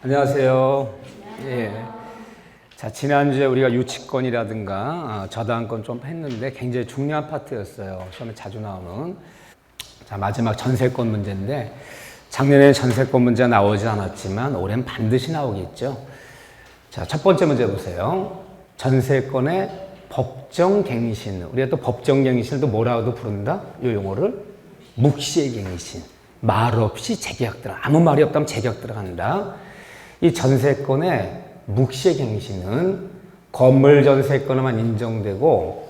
안녕하세요. 예. 자, 지난주에 우리가 유치권이라든가 저당권 좀 했는데 굉장히 중요한 파트였어요. 시험에 자주 나오는. 자, 마지막 전세권 문제인데 작년에 전세권 문제가 나오지 않았지만 올해는 반드시 나오겠죠. 자, 첫 번째 문제 보세요. 전세권의 법정갱신. 우리가 또 법정갱신을 또 뭐라고도 부른다? 이 용어를 묵시의 갱신. 말 없이 재계약 들어가. 아무 말이 없다면 재계약 들어간다. 이 전세권의 묵시의 갱신은 건물 전세권에만 인정되고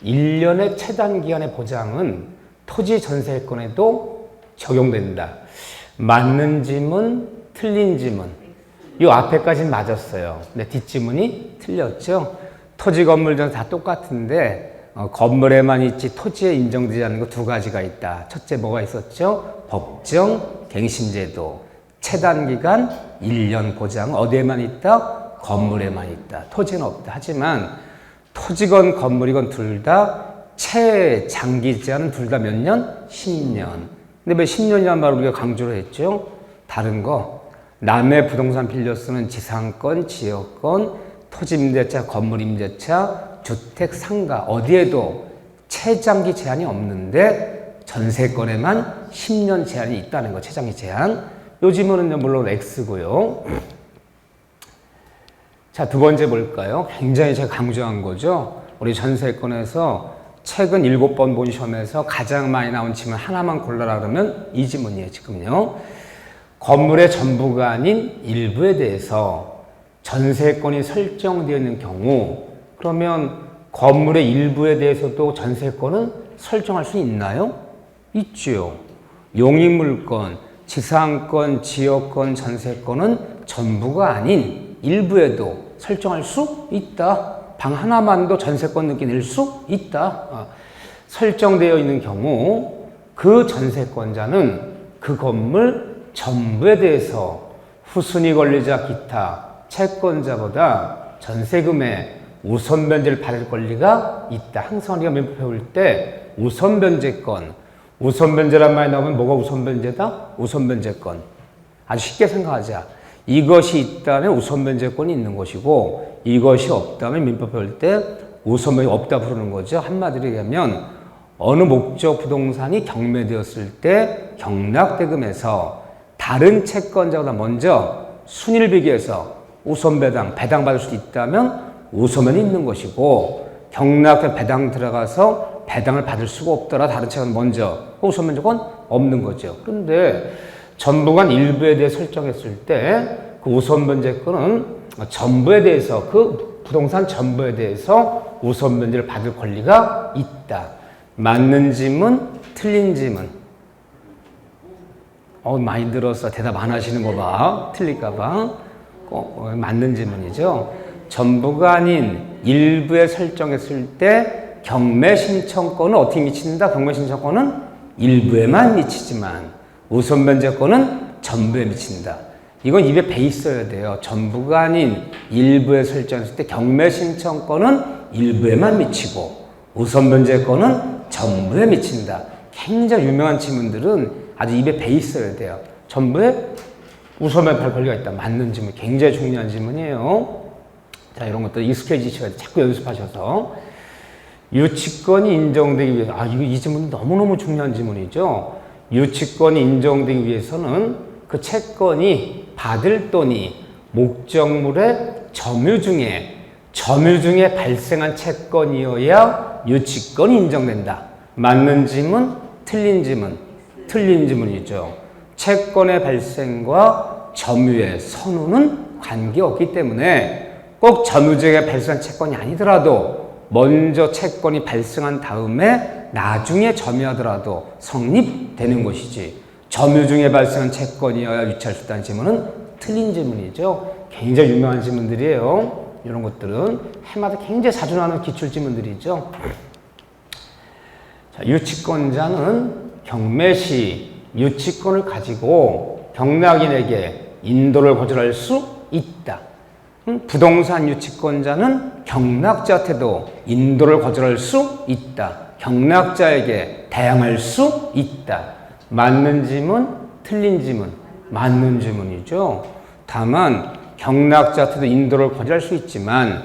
1년의 최단 기간의 보장은 토지 전세권에도 적용된다. 맞는 지문, 틀린 지문. 이 앞에까지는 맞았어요. 근데 뒷지문이 틀렸죠. 토지 건물 전세 다 똑같은데 건물에만 있지 토지에 인정되지 않는 거 두 가지가 있다. 첫째 뭐가 있었죠? 법정 갱신제도. 최단 기간 1년 보장. 어디에만 있다? 건물에만 있다. 토지는 없다. 하지만 토지건 건물이건 둘 다 최장기 제한은 둘 다 몇 년? 10년. 근데 왜 10년이란 말을 우리가 강조를 했죠? 다른 거. 남의 부동산 빌려 쓰는 지상권, 지역권, 토지임대차, 건물임대차, 주택, 상가 어디에도 최장기 제한이 없는데 전세권에만 10년 제한이 있다는 거. 최장기 제한. 요 지문은 물론 X고요. 자, 두 번째 볼까요? 굉장히 제가 강조한 거죠. 우리 전세권에서 최근 7번 본 시험에서 가장 많이 나온 지문 하나만 골라라 그러면 이 지문이에요, 지금요. 건물의 전부가 아닌 일부에 대해서 전세권이 설정되어 있는 경우, 그러면 건물의 일부에 대해서도 전세권은 설정할 수 있나요? 있죠. 용익물권, 지상권, 지역권, 전세권은 전부가 아닌 일부에도 설정할 수 있다. 방 하나만도 전세권 느끼 낼 수 있다. 설정되어 있는 경우 그 전세권자는 그 건물 전부에 대해서 후순위 권리자 기타 채권자보다 전세금에 우선 변제를 받을 권리가 있다. 항상 우리가 민법 배울 때 우선 변제권, 우선 변제란 말이 나오면 뭐가 우선 변제다? 우선 변제권. 아주 쉽게 생각하자. 이것이 있다면 우선 변제권이 있는 것이고 이것이 없다면 민법 배울 때 우선 변제가 없다 부르는 거죠. 한마디로 얘기하면 어느 목적 부동산이 경매되었을 때 경락대금에서 다른 채권자보다 먼저 순위를 비교해서 우선 배당받을 수 있다면 우선변이 있는 것이고 경락대 배당 들어가서 배당을 받을 수가 없더라. 다른 채권 먼저 우선 변제권 없는 거죠. 그런데 전부간 일부에 대해 설정했을 때 그 우선 변제권은 전부에 대해서 그 부동산 전부에 대해서 우선 변제를 받을 권리가 있다. 맞는 지문, 틀린 지문. 많이 들어서 대답 안 하시는 거 봐. 틀릴까 봐. 맞는 지문이죠. 전부가 아닌 일부에 설정했을 때 경매 신청권은 어떻게 미친다? 경매 신청권은 일부에만 미치지만 우선 변제권은 전부에 미친다. 이건 입에 배 있어야 돼요. 전부가 아닌 일부에 설정했을 때 경매 신청권은 일부에만 미치고 우선 변제권은 전부에 미친다. 굉장히 유명한 지문들은 아주 입에 배 있어야 돼요. 전부에 우선 변제할 권리가 있다. 맞는 지문. 굉장히 중요한 지문이에요. 자, 이런 것들 익숙해지셔야 돼요. 자꾸 연습하셔서. 유치권이 인정되기 위해서, 이 지문은 너무너무 중요한 지문이죠. 유치권이 인정되기 위해서는 그 채권이 받을 돈이 목적물의 점유 중에 발생한 채권이어야 유치권이 인정된다. 맞는 지문, 틀린 지문. 틀린 지문이죠. 채권의 발생과 점유의 선후는 관계없기 때문에 꼭 점유적에 발생한 채권이 아니더라도 먼저 채권이 발생한 다음에 나중에 점유하더라도 성립되는 것이지 점유 중에 발생한 채권이어야 유치할 수 있다는 지문은 틀린 지문이죠. 굉장히 유명한 지문들이에요. 이런 것들은 해마다 굉장히 자주 나오는 기출 지문들이죠. 자, 유치권자는 경매 시 유치권을 가지고 경락인에게 인도를 거절할 수 있다. 부동산 유치권자는 경락자한테도 인도를 거절할 수 있다. 경락자에게 대항할 수 있다. 맞는 지문, 틀린 지문. 맞는 질문이죠. 다만 경락자한테도 인도를 거절할 수 있지만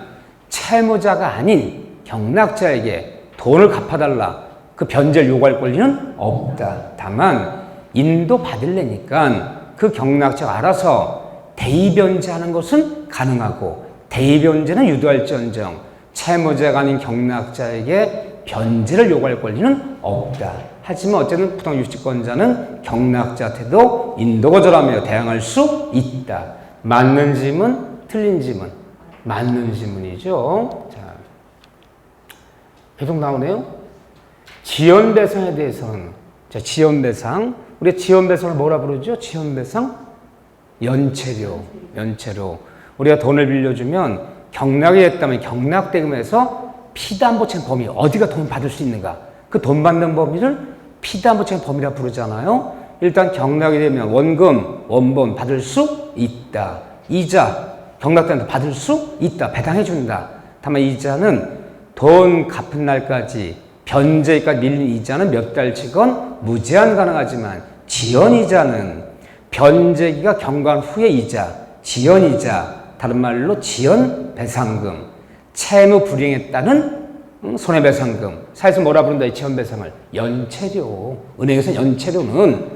채무자가 아닌 경락자에게 돈을 갚아달라 그 변제를 요구할 권리는 없다. 다만 인도 받을래니까 그 경락자가 알아서 대의변제하는 것은 가능하고 대의변제는 유도할지언정 채무자가 아닌 경락자에게 변제를 요구할 권리는 없다. 하지만 어쨌든 부당유치권자는 경락자한테도 인도 거절하며 대항할 수 있다. 맞는 질문, 틀린 질문. 맞는 질문이죠. 자, 계속 나오네요. 지연배상에 대해서는, 자, 지연배상. 우리 지연배상을 뭐라 부르죠? 지연배상? 연체료. 연체료. 우리가 돈을 빌려주면 경락이 됐다면 경락대금에서 피담보채 범위, 어디가 돈 받을 수 있는가? 그 돈 받는 범위를 피담보채 범위라 부르잖아요. 일단 경락이 되면 원금, 원본 받을 수 있다. 이자, 경락대금도 받을 수 있다. 배당해 준다. 다만 이자는 돈 갚은 날까지 변제까지 밀린 이자는 몇 달치건 무제한 가능하지만 지연이자는 변제기가 경과한 후의 이자, 지연이자, 다른 말로 지연배상금, 채무 불이행에 따른 손해배상금, 사회에서 뭐라 부른다 이 지연배상을? 연체료. 은행에서 연체료는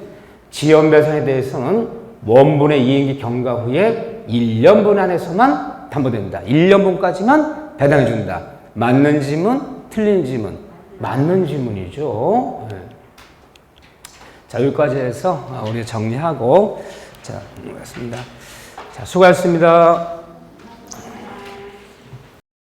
지연배상에 대해서는 원본의 이행기 경과 후에 1년분 안에서만 담보됩니다. 1년분까지만 배당해준다. 맞는 질문, 틀린 질문. 맞는 질문이죠. 네. 자, 여기까지 해서 우리가 정리하고, 자, 넘어가겠습니다. 자, 수고하셨습니다.